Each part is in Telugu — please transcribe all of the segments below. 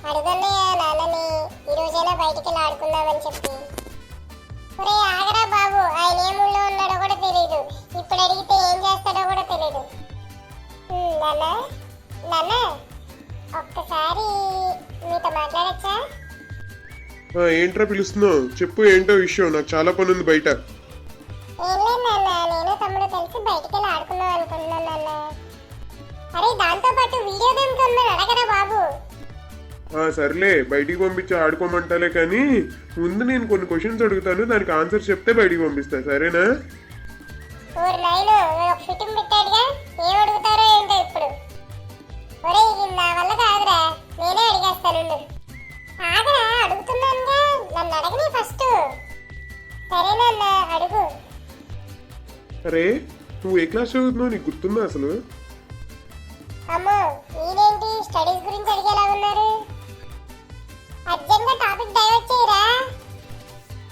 అడుగున్నయ్యా నాన్నని ఈ రోజైనా బయటికి వెళ్ళి ఆడుకుందామని చెప్పి. ఒరే ఆగరా బాబు, ఆయన ఏ మూడ్లో ఉన్నాడో కూడా తెలియదు. ఇప్పుడు అడిగితే ఏం చేస్తాడో కూడా తెలియదు. నాన్న నాన్న ఒక్కసారి మీతో మాట్లాడచ్చా? ఏంట్రా పిలుస్తున్నావు? చెప్పు, ఏంటో విషయం. నాకు చాలా పని ఉంది బయట. ఏం లేదు నాన్న, నేను తమ్ముడు కలిసి బయటికి వెళ్ళి ఆడుకుందాం అనుకుంటున్నాను నాన్న. అరే దాంతో పాటు వీడియో గేమ్ కొమ్మని అడగరా బాబు. సర్లే, బయటికి పంపించి ఆడుకోమంటాలే, కానీ ముందు నేను కొన్ని క్వశ్చన్స్ అడుగుతాను, దానికి ఆన్సర్ చెప్తే బయటికి పంపిస్తా, సరేనా? ఊరు నాయను ఒక ఫిట్టింగ్ పెట్టాడుగా, ఏం అడుగుతారో ఏంటో ఇప్పుడు. ఒరే ఇది నా వల్ల కాదురా, నేనే అడిగేస్తాను. ఆగరా, అడుగుతున్నానుగా, నన్ను అడగని ఫస్ట్. సరేనా అడుగు. అరే నువ్వు ఏ క్లాస్ చదువుతున్నావు? నీకు గుర్తుందా అసలు? అమ్మో ఈయనేంటి స్టడీస్ గురించి అడిగేలా ఉన్నారు? అర్జెంట్గా టాపిక్ డైవర్ట్ చేయరా.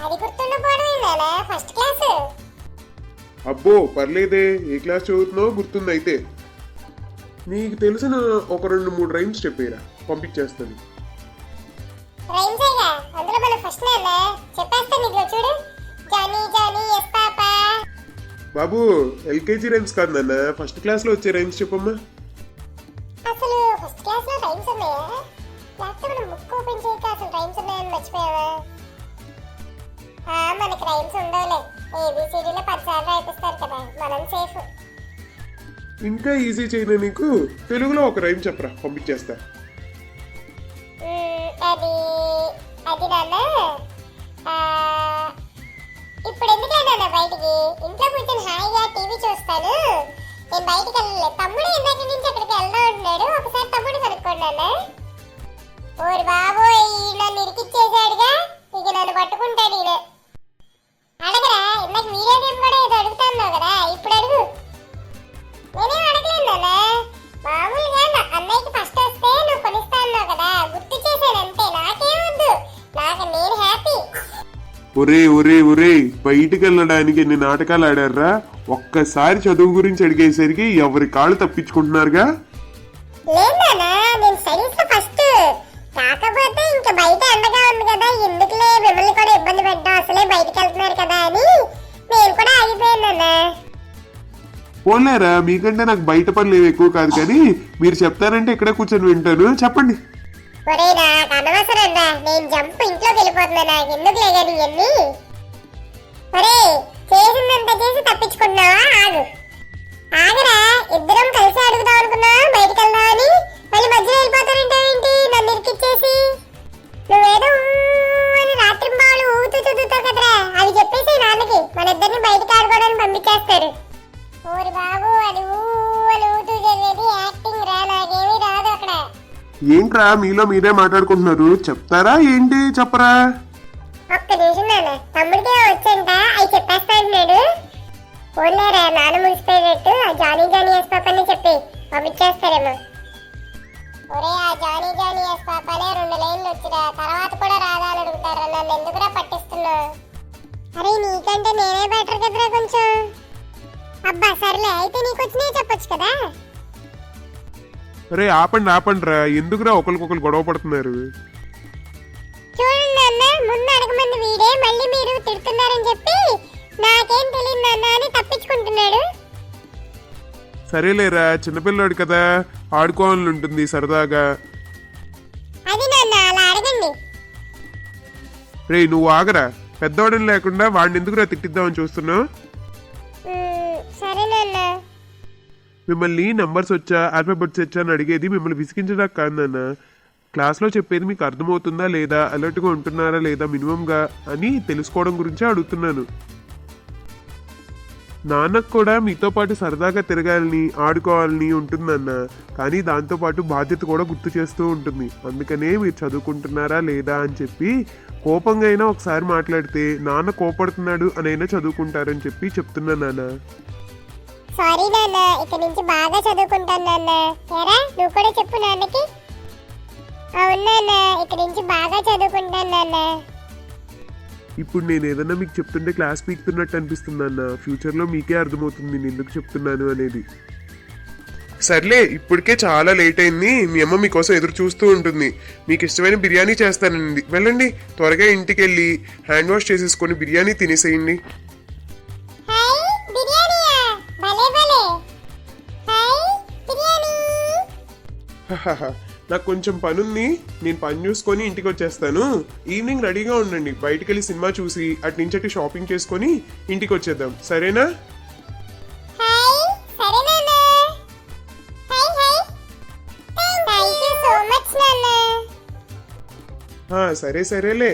అది గుర్తుండిపోవడమేనా ఫస్ట్ క్లాస్? అబ్బో పర్లేదే, ఏ క్లాస్ చదువుతున్నావు గుర్తుంది అయితే. నీకు తెలిసిన ఒక 2-3 రైమ్స్ చెప్పేరా, పంపించేస్తాను. రైమ్సేగా, అందులో మన ఫస్ట్ నాన్న చెప్పేస్తాను. ఇదిగో చూడు, జానీ జానీ ఎస్ పాపా. బాబు ఎల్కేజీ రైమ్స్ కాదు నాన్న, ఫస్ట్ క్లాస్లో వచ్చే రైమ్స్ చెప్పమ్మా. అసలు ఫస్ట్ క్లాస్ లో రైమ్స్ ఉన్నాయా? లేకపోతే మనం బుక్ ఓపెన్ చేయక అసలు రైమ్స్ ఉన్నాయని మర్చిపోయావా? మనకి రైమ్స్ ఉండవులే, ఏబిసిడీలో 10 సార్లు రాయిపిస్తారు కదా, మనం సేఫ్. ఇంకా ఈజీ చేయలే నీకు, తెలుగులో ఒక రైమ్ చెప్పరా, పంపించేస్తా. అది అది నాన్న, ఇప్పుడు ఎందుకు నాన్న బయటికి? ఇంట్లో కూర్చొని హాయిగా టీవీ చూస్తాను, నేను బయటికి వెళ్ళలేదు. తమ్ముడు ఇందాక నుంచి అక్కడికి వెళ్దా ఉంటున్నాడు, ఒకసారి తమ్ముడు కనుక్కోండి నాన్న. ఓరి బాబోయ్, నన్ను ఇరికిచ్చేసాడుగా, ఇక నన్ను పట్టుకుంటాడు ఈయన. అడగరా, ఇందాక వీడియో గేమ్ కూడా ఏదో అడుగుతాను కదా, ఇప్పుడు అడుగు. నేనేం అడగలేదు నాన్న, మామూలుగా అన్నయ్యకి ఫస్ట్ వస్తే నువ్వు కొనిస్తా అన్నావు కదా, గుర్తు చేశాను అంతే, నాకేమొద్దు, నాకు నేను హ్యాపీ. ఒరే ఒరే ఒరే, బయటికి వెళ్ళడానికి ఎన్ని నాటకాలు ఆడారా, ఒక్కసారి చదువు గురించి అడిగేసరికి ఎవరి కాళ్ళు తప్పించుకుంటున్నారుగా. లేదు నాన్న, నేను స్టడీస్ లో ఫస్ట్, కాకపోతే ఇంకా బయట ఎండగా ఉంది కదా, ఎందుకులే మిమ్మల్ని కూడా ఇబ్బంది పెట్టడం, అసలే బయటికి వెళ్తున్నారు కదా అని నేను కూడా ఆగిపోయాను నాన్న. పోలేరా, మీకంటే నాకు బయట పనులు ఏమి ఎక్కువ కాదు, కానీ మీరు చెప్తారంటే ఇక్కడే కూర్చొని వింటాను, చెప్పండి. ఒరే నాకు అనవసరం రా, నేను జంప్ ఇంట్లోకి వెళ్ళిపోతున్నా, నాకు ఎందుకులే కానీ ఇవన్నీ. ఒరే చేసిందంతా చేసి తప్పించుకున్నావా? ఆగు ఆగరా, ఇద్దరం కలిసి అడుగుదాం అనుకున్నా బయటికి వెళ్దామని, మళ్ళీ మధ్యలో వెళ్ళిపోతారంటావేంటి నన్ను ఇరికిచ్చేసి? నువ్వేదో అని రాత్రి బావులు ఊతూ చూదుతావు కదరా, అవి చెప్పేసి నాన్నకి, మన ఇద్దరిని బయటికి ఆడుకోవడానికి పంపించేస్తారు. ఓరి బాబు, అది అని ఊతూ చదివేది యాక్టింగ్ రా, నాకేమీ రాదు అక్కడ. ఏంట్రా మీలో మీరే మాట్లాడుకుంటున్నారు, చెప్తారా ఏంటి, చెప్పరా? ఒక్క నిమిషం నాన్న, తమ్ముడికి వచ్చంట, అవి చెప్పేస్తా అంటున్నాడు. ఓన్లేరా, నాన్న ముగిసిపోయేటట్టు ఆ జానీ జానీ ఎస్ పాపని చెప్పి పంపించేస్తారేమో. ఒరే ఆ జానీ జానీ ఎస్ పాపనే 2 లైన్లు వచ్చిరా, తర్వాత కూడా రాదా అని అడుగుతారా, నన్ను ఎందుకురా పట్టిస్తున్నా? అరే నీకంటే నేనే బెటర్ కదరా కొంచెం. అబ్బా సర్లే, అయితే నీకు వచ్చినాయి చెప్పొచ్చు కదా. అరే ఆపండి ఆపండి రా, ఎందుకురా ఒకరికొకరు గొడవ పడుతున్నారు? చూడండి నాన్న, ముందు అడగమంది వీడే, మళ్ళీ మీరు తిడుతున్నారని చెప్పి నాకేం తెలియదు నాన్న అని తప్పించుకుంటున్నాడు. సరేలేరా, చిన్నపిల్లాడు కదా, ఆడుకోవాలని ఉంటుంది సరదాగా. అది నాన్న అలా అడగండి. రే నువ్వు ఆగరా, పెద్దవాడని లేకుండా వాడిని ఎందుకురా తిట్టిద్దామని చూస్తున్నావు? సరే నాన్న. మిమ్మల్ని నంబర్స్ వచ్చా, ఆల్ఫాబెట్స్ వచ్చా అని అడిగేది మిమ్మల్ని విసిగించడానికి కాదు నాన్న, క్లాస్లో చెప్పేది మీకు అర్థమవుతుందా లేదా, అలర్ట్గా ఉంటున్నారా లేదా మినిమంగా అని తెలుసుకోవడం గురించే అడుగుతున్నాను. నాన్నకు కూడా మీతో పాటు సరదాగా తిరగాలని ఆడుకోవాలని ఉంటుందన్న, కానీ దాంతోపాటు బాధ్యత కూడా గుర్తు చేస్తూ ఉంటుంది. అందుకనే మీరు చదువుకుంటున్నారా లేదా అని చెప్పి కోపంగా అయినా ఒకసారి మాట్లాడితే నాన్న కోపడుతున్నాడు అనైనా చదువుకుంటారని చెప్పి చెప్తున్నా నాన్న. సారీ నాన్న, ఇక నుంచి బాగా చదువుకుంటాను నాన్న. ఏరా నువ్వు కూడా చెప్పు నాన్నకి. అవును నాన్న, ఇక నుంచి బాగా చదువుకుంటాను నాన్న. ఇప్పుడు నేను ఏదన్నా మీకు చెప్తుంటే క్లాస్ పీకుతున్నట్టు అనిపిస్తుంది అన్న, ఫ్యూచర్లో మీకే అర్థమవుతుంది నేను ఎందుకు చెప్తున్నాను అనేది. సర్లే ఇప్పటికే చాలా లేట్ అయింది, మీ అమ్మ మీకోసం ఎదురు చూస్తూ ఉంటుంది. మీకు ఇష్టమైన బిర్యానీ చేస్తానండి, వెళ్ళండి త్వరగా ఇంటికి వెళ్ళి హ్యాండ్ వాష్ చేసేసుకొని బిర్యానీ తినేసేయండి. హాయ్ బిర్యానీయా, భలే భలే. హాయ్ బిర్యానీ. నాకు కొంచెం పనుంది, నేను పని చూసుకొని ఇంటికి వచ్చేస్తాను. ఈవినింగ్ రెడీగా ఉండండి, బయటికి వెళ్ళి సినిమా చూసి అటు నుంచి అటు షాపింగ్ చేసుకొని ఇంటికి వచ్చేద్దాం, సరేనా? హాయ్ సరే నాన్న. Hi hi. Thank you so much నాన్న. సరే సరేలే.